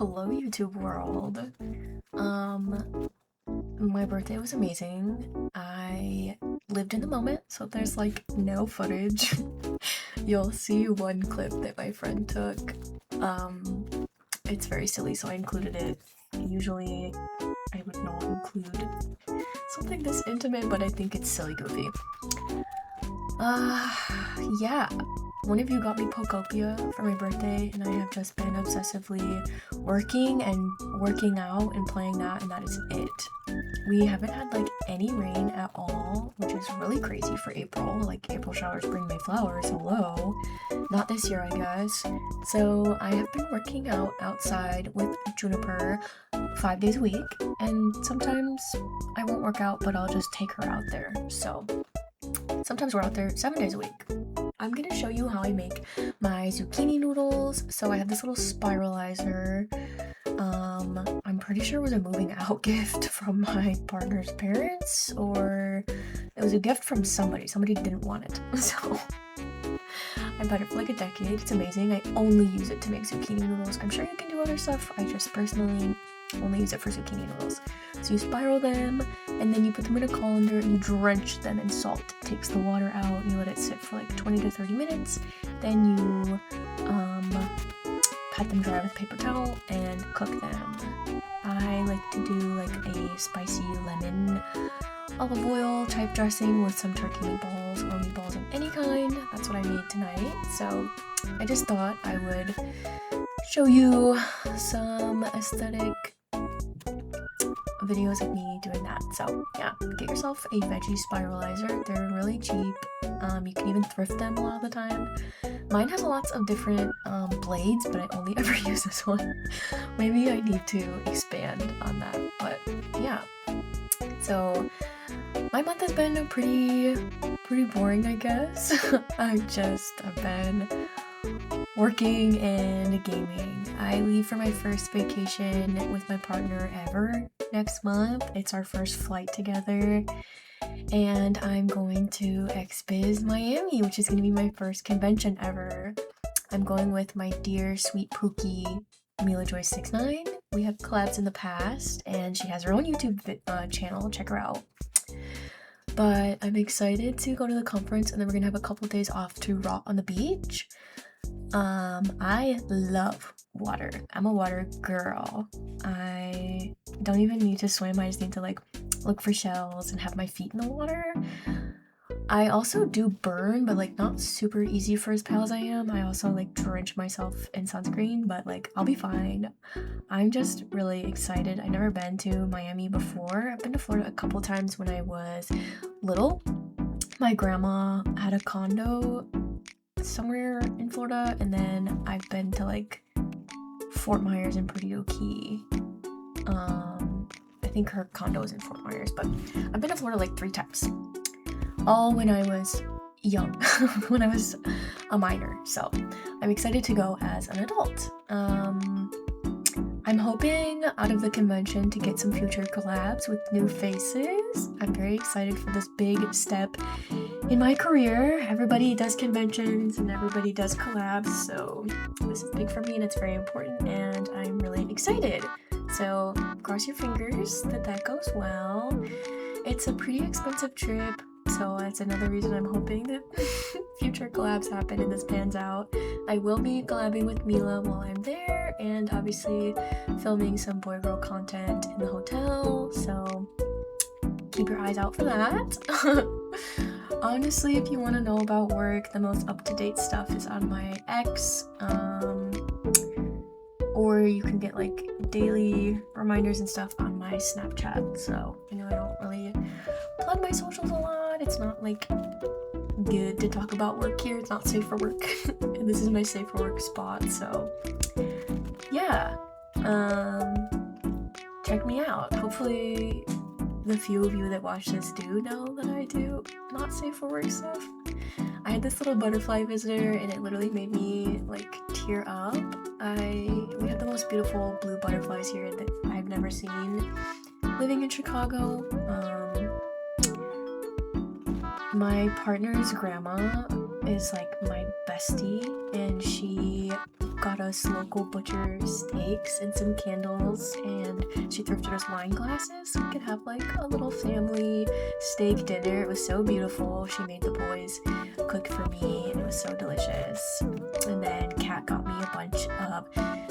Hello, YouTube world. My birthday was amazing. I lived in the moment, so there's like no footage. You'll see one clip that my friend took. Um, it's very silly, so I included it. Usually, I would not include something this intimate, but I think it's silly goofy. Uh, yeah. One of you got me pokopia for my birthday, and I have just been obsessively working and working out and playing that, and that is it. We haven't had like any rain at all, which is really crazy for April. Like, April showers bring May flowers, hello. Not this year, I guess. So I have been working out outside with Juniper 5 days a week, and sometimes I won't work out, but I'll just take her out there. So sometimes we're out there 7 days a week. I'm gonna show you how I make my zucchini noodles. So I have this little spiralizer. I'm pretty sure it was a moving out gift from my partner's parents, or it was a gift from somebody. Somebody didn't want it. So I've had it for like a decade. It's amazing. I only use it to make zucchini noodles. I'm sure you can do other stuff. I just personally only use it for zucchini noodles. So you spiral them, and then you put them in a colander and you drench them in salt. It takes the water out, you let it sit for like 20 to 30 minutes. Then you pat them dry with a paper towel and cook them. I like to do like a spicy lemon olive oil type dressing with some turkey meatballs or meatballs of any kind. That's what I made tonight. So I just thought I would show you some aesthetic videos of me doing that. So yeah, get yourself a veggie spiralizer. They're really cheap. You can even thrift them a lot of the time. Mine has lots of different blades, but I only ever use this one. Maybe I need to expand on that, but yeah. So my month has been pretty boring, I guess. I've been working and gaming. I leave for my first vacation with my partner ever next month. It's our first flight together, and I'm going to XBiz Miami, which is going to be my first convention ever. I'm going with my dear sweet Pookie, Mila Joy 69. We have collabs in the past, and she has her own YouTube channel. Check her out. But I'm excited to go to the conference, and then we're gonna have a couple days off to rot on the beach. I love water. I'm a water girl. I don't even need to swim. I just need to like look for shells and have my feet in the water. I also do burn, but like not super easy for as pale as I am. I also like drench myself in sunscreen, but like I'll be fine. I'm just really excited. I've never been to Miami before. I've been to Florida a couple times when I was little. My grandma had a condo somewhere in Florida, and then I've been to like Fort Myers and Perdido Key. I think her condo is in Fort Myers, but I've been to Florida like 3 times. All when I was young, when I was a minor. So I'm excited to go as an adult. I'm hoping out of the convention to get some future collabs with new faces. I'm very excited for this big step in my career. Everybody does conventions and everybody does collabs, so this is big for me and it's very important, and I'm really excited. So cross your fingers that goes well. It's a pretty expensive trip, so that's another reason I'm hoping that future collabs happen and this pans out. I will be collabing with Mila while I'm there, and obviously filming some boy-girl content in the hotel, so keep your eyes out for that. Honestly, if you want to know about work, the most up-to-date stuff is on my X, or you can get like daily reminders and stuff on my Snapchat. So I know I don't really plug my socials a lot. It's not like good to talk about work here. It's not safe for work. And this is my safe for work spot. So yeah, check me out. Hopefully the few of you that watch this do know that I do not safe for work stuff. I had this little butterfly visitor, and it literally made me like tear up. We have the most beautiful blue butterflies here that I've never seen living in Chicago. My partner's grandma is like my bestie, and she got us local butcher steaks and some candles, and she thrifted us wine glasses so we could have like a little family steak dinner. It was so beautiful. She made the boys cook for me, and it was so delicious. And then Kat got me a bunch of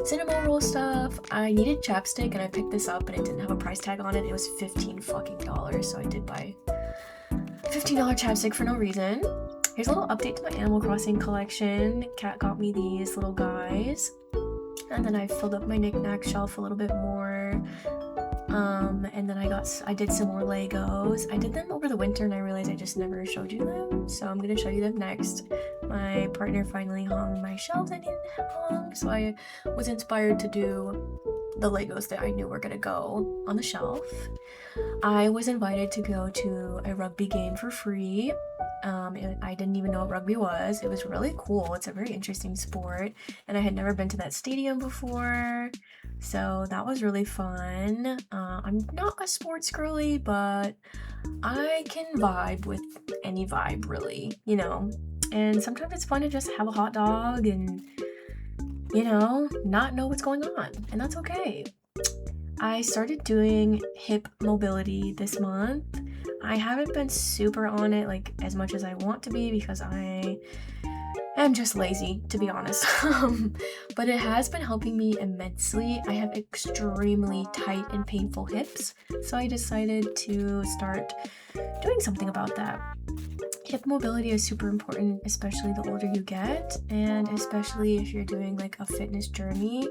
cinnamon roll stuff. I needed chapstick, and I picked this up, and it didn't have a price tag on it. It was $15 fucking, so I did buy $15 chapstick for no reason. Here's a little update to my Animal Crossing collection. Kat got me these little guys, and then I filled up my knick-knack shelf a little bit more. And then I did some more Legos. I did them over the winter, and I realized I just never showed you them, so I'm gonna show you them next. My partner finally hung my shelves I didn't have hung, so I was inspired to do the Legos that I knew were gonna go on the shelf. I was invited to go to a rugby game for free. I didn't even know what rugby was. It was really cool. It's a very interesting sport, and I had never been to that stadium before, so that was really fun. I'm not a sports girly, but I can vibe with any vibe, really, you know, and sometimes it's fun to just have a hot dog and, you know, not know what's going on, and that's okay. I started doing hip mobility this month. I haven't been super on it like as much as I want to be because I am just lazy, to be honest. But it has been helping me immensely. I have extremely tight and painful hips, so I decided to start doing something about that. Hip mobility is super important, especially the older you get, and especially if you're doing like a fitness journey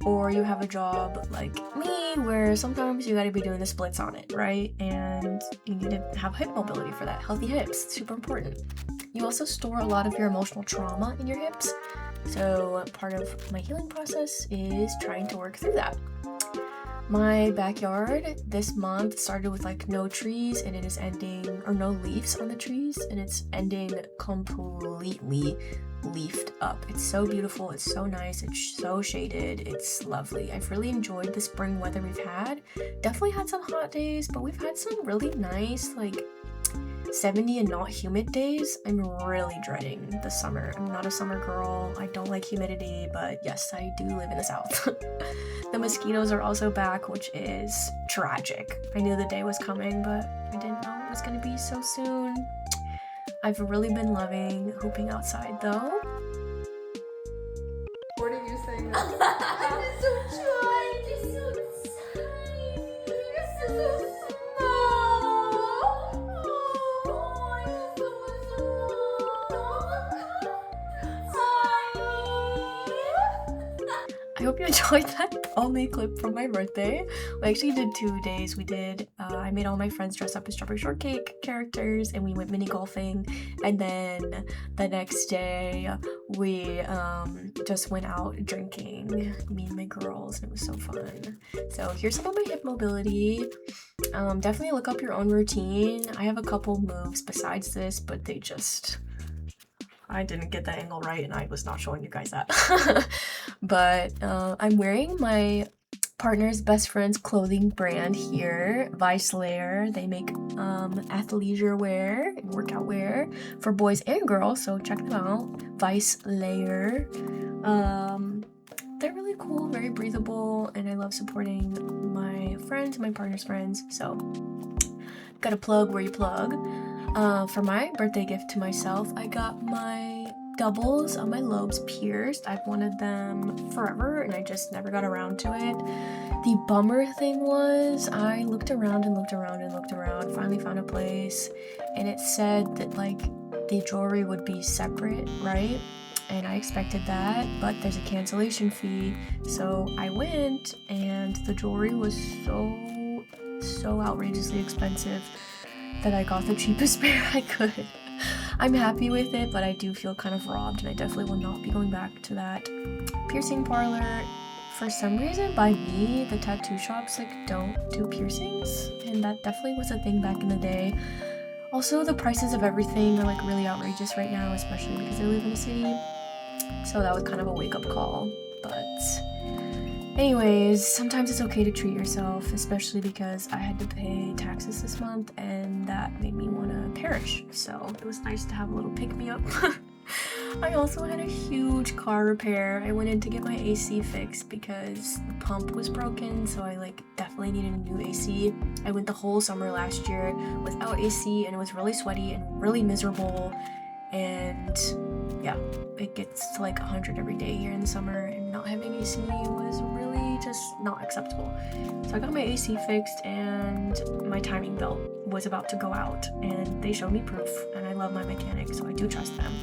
or you have a job like me where sometimes you gotta be doing the splits on it, right? And you need to have hip mobility for that. Healthy hips, super important. You also store a lot of your emotional trauma in your hips, so part of my healing process is trying to work through that. My backyard this month started with like no trees, and it is ending, or no leaves on the trees, and it's ending completely leafed up. It's so beautiful, it's so nice, it's so shaded, it's lovely. I've really enjoyed the spring weather we've had. Definitely had some hot days, but we've had some really nice like 70 and not humid days. I'm really dreading the summer. I'm not a summer girl. I don't like humidity, but yes, I do live in the South. The mosquitoes are also back, which is tragic. I knew the day was coming, but I didn't know it was going to be so soon. I've really been loving hooping outside though. What are you saying? I'm so tiny. You're so tiny. You're so small. I hope you enjoyed that only clip from my birthday. We actually did 2 days. I made all my friends dress up as Strawberry Shortcake characters, and we went mini golfing. And then the next day, we just went out drinking, me and my girls, and it was so fun. So here's some of my hip mobility. Definitely look up your own routine. I have a couple moves besides this, but I didn't get the angle right, and I was not showing you guys that. But I'm wearing my partner's best friend's clothing brand here, Vice Layer. They make athleisure wear and workout wear for boys and girls, so check them out. Vice Layer. They're really cool, very breathable, and I love supporting my friends, my partner's friends. So gotta plug where you plug. For my birthday gift to myself, I got my doubles on my lobes pierced. I've wanted them forever, and I just never got around to it. The bummer thing was, I looked around and looked around and looked around, finally found a place, and it said that like the jewelry would be separate, right? And I expected that, but there's a cancellation fee. So I went, and the jewelry was so outrageously expensive that I got the cheapest pair I could. I'm happy with it, but I do feel kind of robbed, and I definitely will not be going back to that piercing parlor. For some reason, by me, the tattoo shops like don't do piercings, and that definitely was a thing back in the day. Also, the prices of everything are like really outrageous right now, especially because I live in a city. So that was kind of a wake-up call. But anyways, sometimes it's okay to treat yourself, especially because I had to pay taxes this month, and that made me want to perish. So it was nice to have a little pick-me-up. I also had a huge car repair. I went in to get my AC fixed because the pump was broken, so I definitely needed a new AC. I went the whole summer last year without AC, and it was really sweaty and really miserable. And yeah, it gets to 100 every day here in the summer, and not having AC was really just not acceptable. So I got my AC fixed, and my timing belt was about to go out, and they showed me proof, and I love my mechanic, so I do trust them.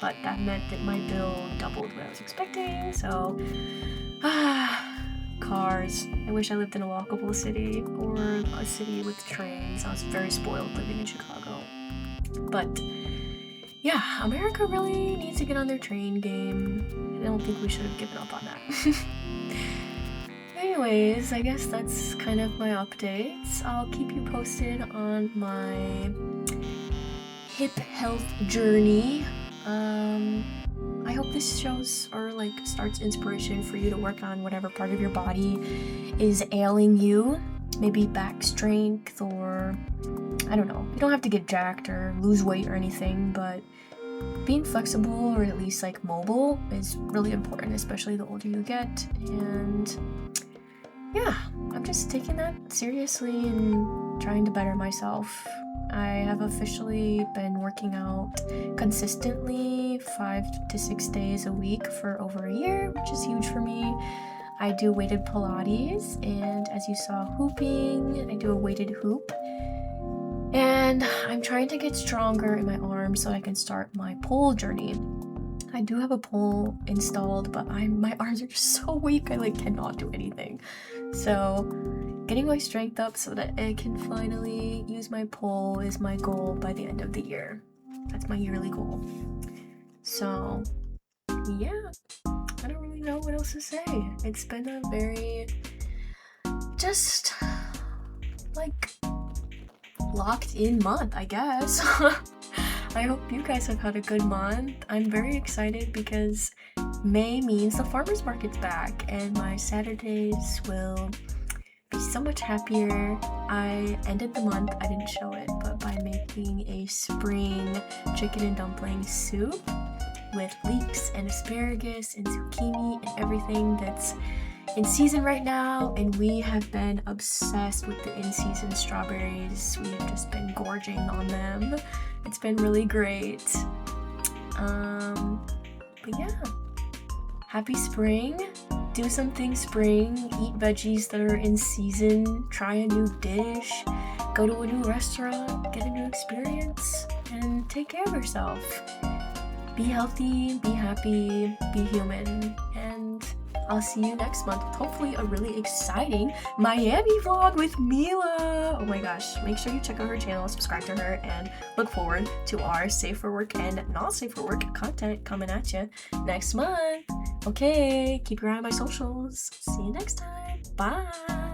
But that meant that my bill doubled what I was expecting, so cars. I wish I lived in a walkable city or a city with trains. I was very spoiled living in Chicago. But yeah, America really needs to get on their train game. I don't think we should have given up on that. Anyways, I guess that's kind of my updates. I'll keep you posted on my hip health journey. I hope this shows or starts inspiration for you to work on whatever part of your body is ailing you. Maybe back strength, or I don't know. You don't have to get jacked or lose weight or anything, but being flexible or at least mobile is really important, especially the older you get. And yeah, I'm just taking that seriously and trying to better myself. I have officially been working out consistently 5 to 6 days a week for over a year, which is huge for me. I do weighted Pilates, and as you saw hooping, I do a weighted hoop. And I'm trying to get stronger in my arms so I can start my pole journey. I do have a pole installed, but my arms are just so weak, I cannot do anything. So getting my strength up so that I can finally use my pole is my goal by the end of the year. That's my yearly goal. So yeah, I don't really know what else to say. It's been a very just locked in month, I guess. I hope you guys have had a good month. I'm very excited because May means the farmers market's back, and my Saturdays will be so much happier. I ended the month, I didn't show it, but by making a spring chicken and dumpling soup with leeks and asparagus and zucchini and everything that's in season right now. And we have been obsessed with the in-season strawberries. We have just been gorging on them. It's been really great. But yeah, happy spring. Do something spring. Eat veggies that are in season. Try a new dish. Go to a new restaurant. Get a new experience. And take care of yourself. Be healthy, be happy, be human. And I'll see you next month with hopefully a really exciting Miami vlog with Mila. Oh my gosh, make sure you check out her channel, subscribe to her, and look forward to our safe for work and not safe for work content coming at you next month. Okay, keep your eye on my socials. See you next time. Bye.